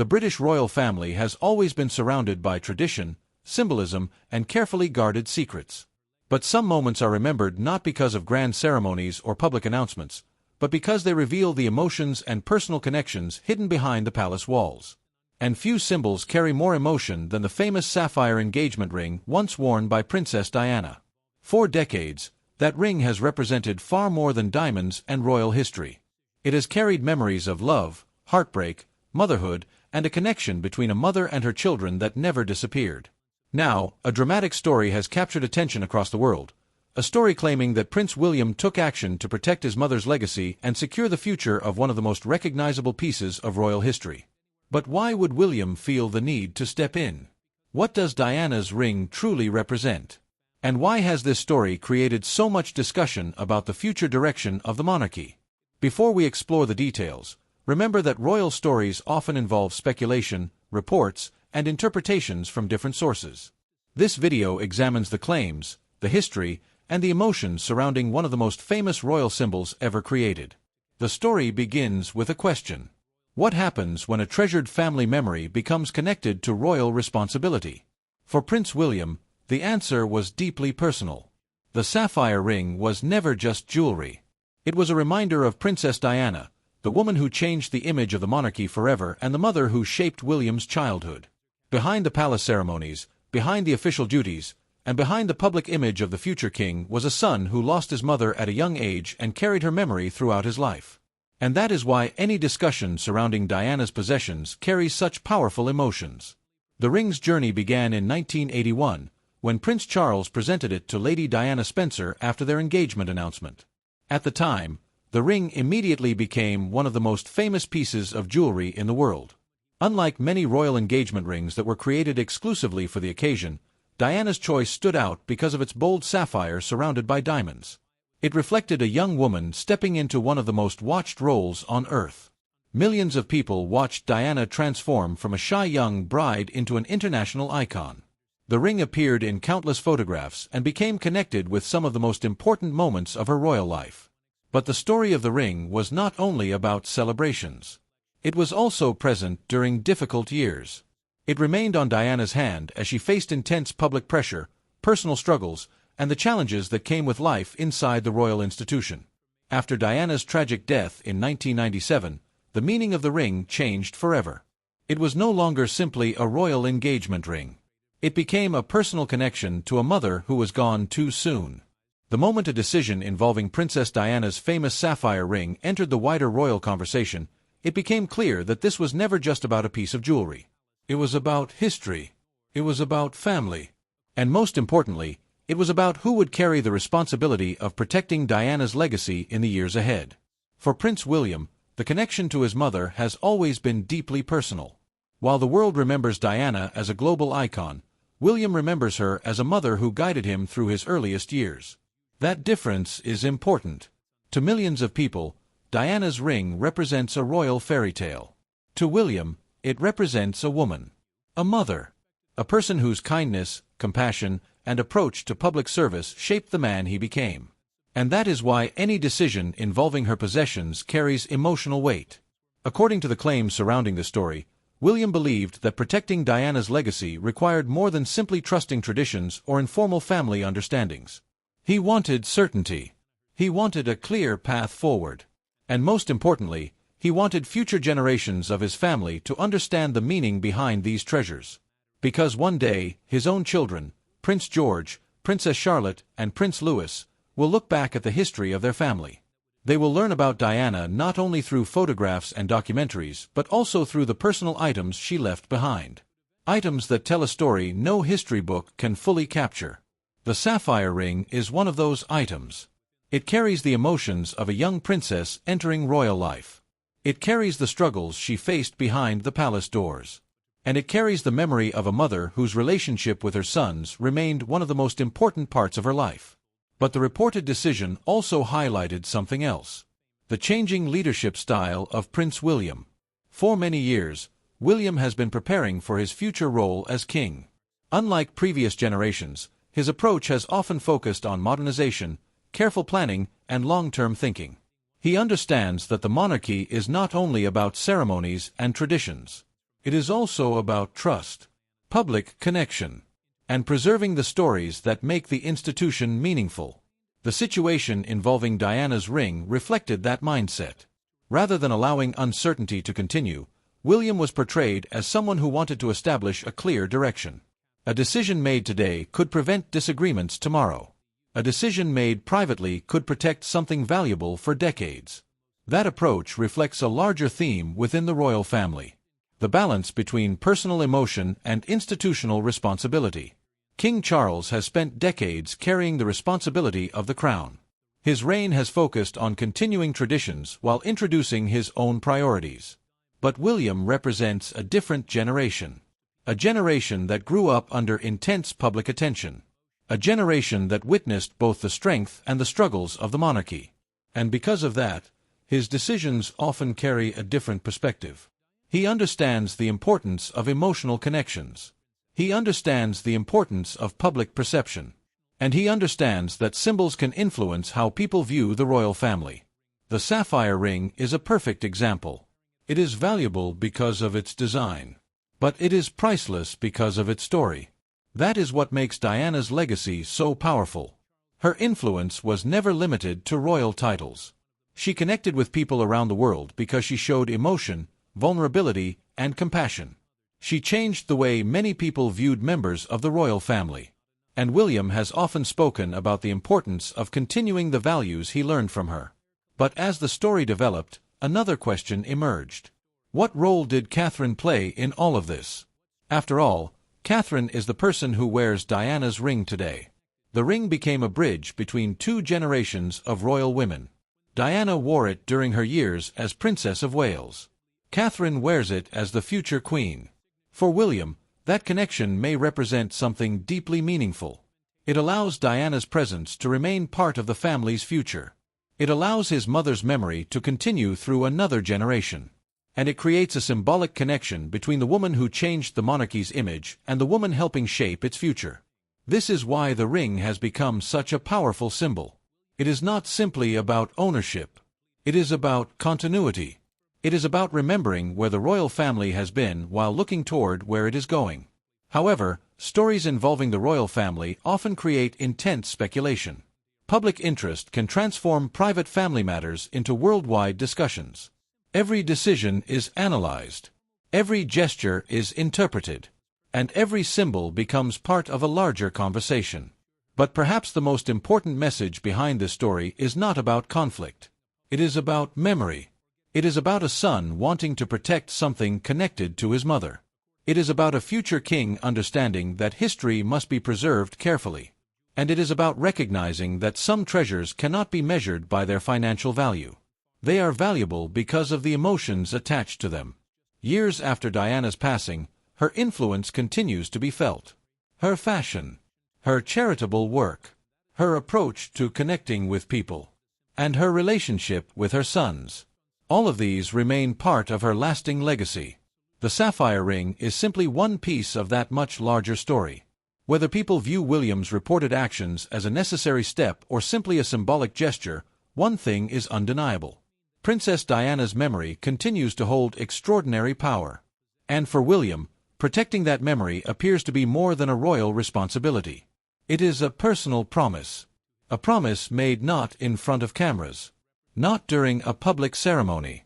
The British royal family has always been surrounded by tradition, symbolism, and carefully guarded secrets. But some moments are remembered not because of grand ceremonies or public announcements, but because they reveal the emotions and personal connections hidden behind the palace walls. And few symbols carry more emotion than the famous sapphire engagement ring once worn by Princess Diana. For decades, that ring has represented far more than diamonds and royal history. It has carried memories of love, heartbreak, motherhood, and a connection between a mother and her children that never disappeared. Now, a dramatic story has captured attention across the world. A story claiming that Prince William took action to protect his mother's legacy and secure the future of one of the most recognizable pieces of royal history. But why would William feel the need to step in? What does Diana's ring truly represent? And why has this story created so much discussion about the future direction of the monarchy? Before we explore the details, remember that royal stories often involve speculation, reports, and interpretations from different sources. This video examines the claims, the history, and the emotions surrounding one of the most famous royal symbols ever created. The story begins with a question. What happens when a treasured family memory becomes connected to royal responsibility? For Prince William, the answer was deeply personal. The sapphire ring was never just jewelry. It was a reminder of Princess Diana, the woman who changed the image of the monarchy forever and the mother who shaped William's childhood. Behind the palace ceremonies, behind the official duties, and behind the public image of the future king was a son who lost his mother at a young age and carried her memory throughout his life. And that is why any discussion surrounding Diana's possessions carries such powerful emotions. The ring's journey began in 1981, when Prince Charles presented it to Lady Diana Spencer after their engagement announcement. At the time, the ring immediately became one of the most famous pieces of jewelry in the world. Unlike many royal engagement rings that were created exclusively for the occasion, Diana's choice stood out because of its bold sapphire surrounded by diamonds. It reflected a young woman stepping into one of the most watched roles on Earth. Millions of people watched Diana transform from a shy young bride into an international icon. The ring appeared in countless photographs and became connected with some of the most important moments of her royal life. But the story of the ring was not only about celebrations. It was also present during difficult years. It remained on Diana's hand as she faced intense public pressure, personal struggles, and the challenges that came with life inside the royal institution. After Diana's tragic death in 1997, the meaning of the ring changed forever. It was no longer simply a royal engagement ring. It became a personal connection to a mother who was gone too soon. The moment a decision involving Princess Diana's famous sapphire ring entered the wider royal conversation, it became clear that this was never just about a piece of jewelry. It was about history. It was about family. And most importantly, it was about who would carry the responsibility of protecting Diana's legacy in the years ahead. For Prince William, the connection to his mother has always been deeply personal. While the world remembers Diana as a global icon, William remembers her as a mother who guided him through his earliest years. That difference is important. To millions of people, Diana's ring represents a royal fairy tale. To William, it represents a woman. A mother. A person whose kindness, compassion, and approach to public service shaped the man he became. And that is why any decision involving her possessions carries emotional weight. According to the claims surrounding the story, William believed that protecting Diana's legacy required more than simply trusting traditions or informal family understandings. He wanted certainty. He wanted a clear path forward. And most importantly, he wanted future generations of his family to understand the meaning behind these treasures. Because one day, his own children, Prince George, Princess Charlotte, and Prince Louis, will look back at the history of their family. They will learn about Diana not only through photographs and documentaries, but also through the personal items she left behind. Items that tell a story no history book can fully capture. The sapphire ring is one of those items. It carries the emotions of a young princess entering royal life. It carries the struggles she faced behind the palace doors. And it carries the memory of a mother whose relationship with her sons remained one of the most important parts of her life. But the reported decision also highlighted something else: the changing leadership style of Prince William. For many years, William has been preparing for his future role as king. Unlike previous generations, his approach has often focused on modernization, careful planning, and long-term thinking. He understands that the monarchy is not only about ceremonies and traditions. It is also about trust, public connection, and preserving the stories that make the institution meaningful. The situation involving Diana's ring reflected that mindset. Rather than allowing uncertainty to continue, William was portrayed as someone who wanted to establish a clear direction. A decision made today could prevent disagreements tomorrow. A decision made privately could protect something valuable for decades. That approach reflects a larger theme within the royal family: the balance between personal emotion and institutional responsibility. King Charles has spent decades carrying the responsibility of the crown. His reign has focused on continuing traditions while introducing his own priorities. But William represents a different generation. A generation that grew up under intense public attention. A generation that witnessed both the strength and the struggles of the monarchy. And because of that, his decisions often carry a different perspective. He understands the importance of emotional connections. He understands the importance of public perception. And he understands that symbols can influence how people view the royal family. The sapphire ring is a perfect example. It is valuable because of its design. But it is priceless because of its story. That is what makes Diana's legacy so powerful. Her influence was never limited to royal titles. She connected with people around the world because she showed emotion, vulnerability, and compassion. She changed the way many people viewed members of the royal family. And William has often spoken about the importance of continuing the values he learned from her. But as the story developed, another question emerged. What role did Catherine play in all of this? After all, Catherine is the person who wears Diana's ring today. The ring became a bridge between two generations of royal women. Diana wore it during her years as Princess of Wales. Catherine wears it as the future queen. For William, that connection may represent something deeply meaningful. It allows Diana's presence to remain part of the family's future. It allows his mother's memory to continue through another generation. And it creates a symbolic connection between the woman who changed the monarchy's image and the woman helping shape its future. This is why the ring has become such a powerful symbol. It is not simply about ownership. It is about continuity. It is about remembering where the royal family has been while looking toward where it is going. However, stories involving the royal family often create intense speculation. Public interest can transform private family matters into worldwide discussions. Every decision is analyzed. Every gesture is interpreted. And every symbol becomes part of a larger conversation. But perhaps the most important message behind this story is not about conflict. It is about memory. It is about a son wanting to protect something connected to his mother. It is about a future king understanding that history must be preserved carefully. And it is about recognizing that some treasures cannot be measured by their financial value. They are valuable because of the emotions attached to them. Years after Diana's passing, her influence continues to be felt. Her fashion, her charitable work, her approach to connecting with people, and her relationship with her sons. All of these remain part of her lasting legacy. The sapphire ring is simply one piece of that much larger story. Whether people view William's reported actions as a necessary step or simply a symbolic gesture, one thing is undeniable. Princess Diana's memory continues to hold extraordinary power. And for William, protecting that memory appears to be more than a royal responsibility. It is a personal promise. A promise made not in front of cameras. Not during a public ceremony.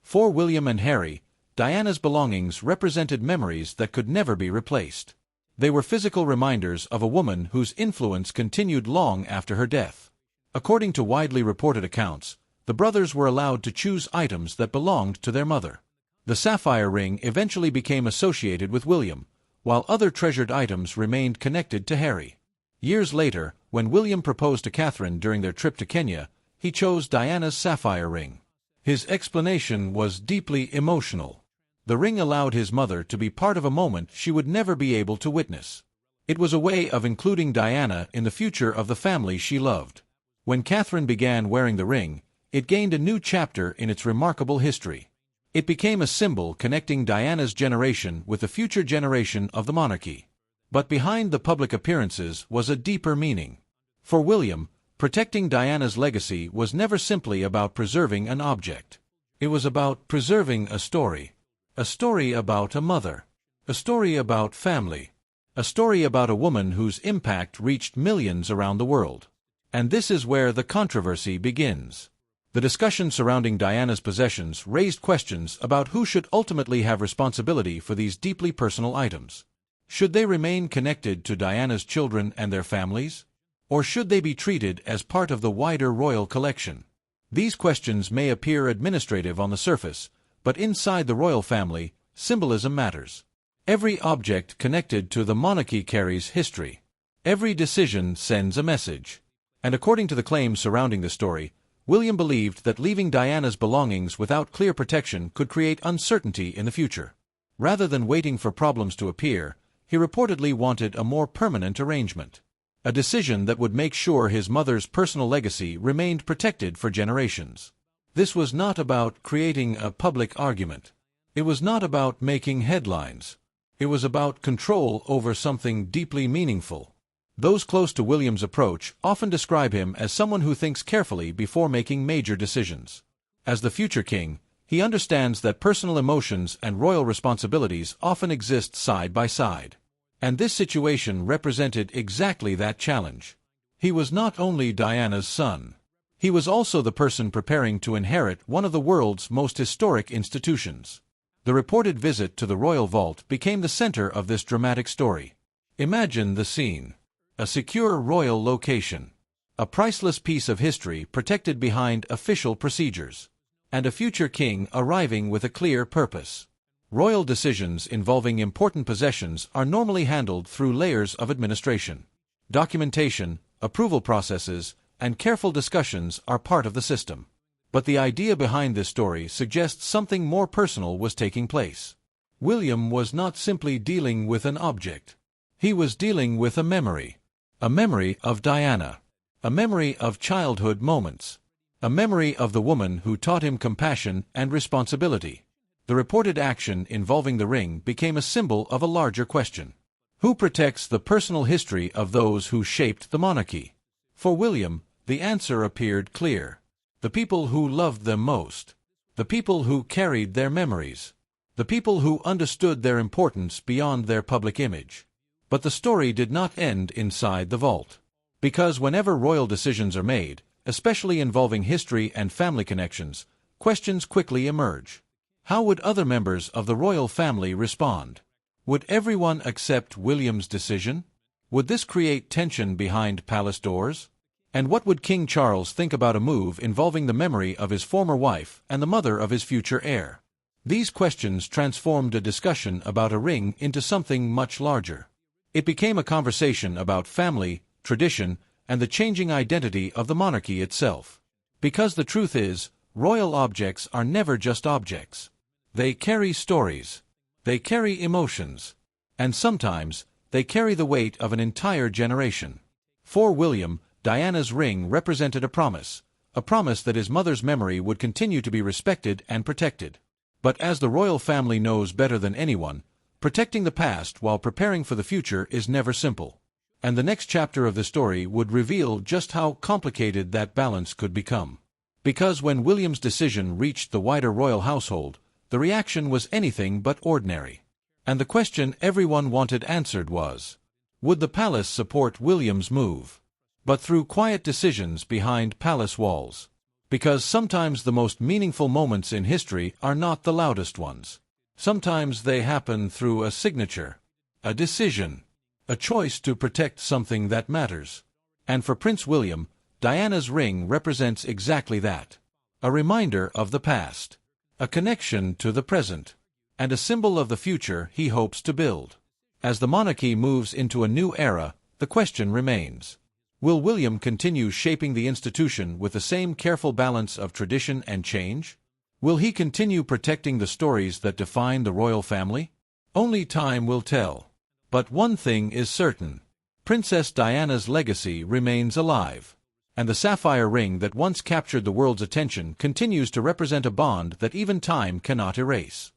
For William and Harry, Diana's belongings represented memories that could never be replaced. They were physical reminders of a woman whose influence continued long after her death. According to widely reported accounts, the brothers were allowed to choose items that belonged to their mother. The sapphire ring eventually became associated with William, while other treasured items remained connected to Harry. Years later, when William proposed to Catherine during their trip to Kenya, he chose Diana's sapphire ring. His explanation was deeply emotional. The ring allowed his mother to be part of a moment she would never be able to witness. It was a way of including Diana in the future of the family she loved. When Catherine began wearing the ring, it gained a new chapter in its remarkable history. It became a symbol connecting Diana's generation with the future generation of the monarchy. But behind the public appearances was a deeper meaning. For William, protecting Diana's legacy was never simply about preserving an object. It was about preserving a story. A story about a mother. A story about family. A story about a woman whose impact reached millions around the world. And this is where the controversy begins. The discussion surrounding Diana's possessions raised questions about who should ultimately have responsibility for these deeply personal items. Should they remain connected to Diana's children and their families? Or should they be treated as part of the wider royal collection? These questions may appear administrative on the surface, but inside the royal family, symbolism matters. Every object connected to the monarchy carries history. Every decision sends a message. And according to the claims surrounding the story, William believed that leaving Diana's belongings without clear protection could create uncertainty in the future. Rather than waiting for problems to appear, he reportedly wanted a more permanent arrangement. A decision that would make sure his mother's personal legacy remained protected for generations. This was not about creating a public argument. It was not about making headlines. It was about control over something deeply meaningful. Those close to William's approach often describe him as someone who thinks carefully before making major decisions. As the future king, he understands that personal emotions and royal responsibilities often exist side by side. And this situation represented exactly that challenge. He was not only Diana's son. He was also the person preparing to inherit one of the world's most historic institutions. The reported visit to the royal vault became the center of this dramatic story. Imagine the scene. A secure royal location. A priceless piece of history protected behind official procedures. And a future king arriving with a clear purpose. Royal decisions involving important possessions are normally handled through layers of administration. Documentation, approval processes, and careful discussions are part of the system. But the idea behind this story suggests something more personal was taking place. William was not simply dealing with an object. He was dealing with a memory. A memory of Diana. A memory of childhood moments. A memory of the woman who taught him compassion and responsibility. The reported action involving the ring became a symbol of a larger question. Who protects the personal history of those who shaped the monarchy? For William, the answer appeared clear. The people who loved them most. The people who carried their memories. The people who understood their importance beyond their public image. But the story did not end inside the vault. Because whenever royal decisions are made, especially involving history and family connections, questions quickly emerge. How would other members of the royal family respond? Would everyone accept William's decision? Would this create tension behind palace doors? And what would King Charles think about a move involving the memory of his former wife and the mother of his future heir? These questions transformed a discussion about a ring into something much larger. It became a conversation about family, tradition, and the changing identity of the monarchy itself. Because the truth is, royal objects are never just objects. They carry stories. They carry emotions. And sometimes, they carry the weight of an entire generation. For William, Diana's ring represented a promise that his mother's memory would continue to be respected and protected. But as the royal family knows better than anyone, protecting the past while preparing for the future is never simple. And the next chapter of the story would reveal just how complicated that balance could become. Because when William's decision reached the wider royal household, the reaction was anything but ordinary. And the question everyone wanted answered was, would the palace support William's move? But through quiet decisions behind palace walls. Because sometimes the most meaningful moments in history are not the loudest ones. Sometimes they happen through a signature, a decision, a choice to protect something that matters. And for Prince William, Diana's ring represents exactly that. A reminder of the past, a connection to the present, and a symbol of the future he hopes to build. As the monarchy moves into a new era, the question remains. Will William continue shaping the institution with the same careful balance of tradition and change? Will he continue protecting the stories that define the royal family? Only time will tell. But one thing is certain. Princess Diana's legacy remains alive. And the sapphire ring that once captured the world's attention continues to represent a bond that even time cannot erase.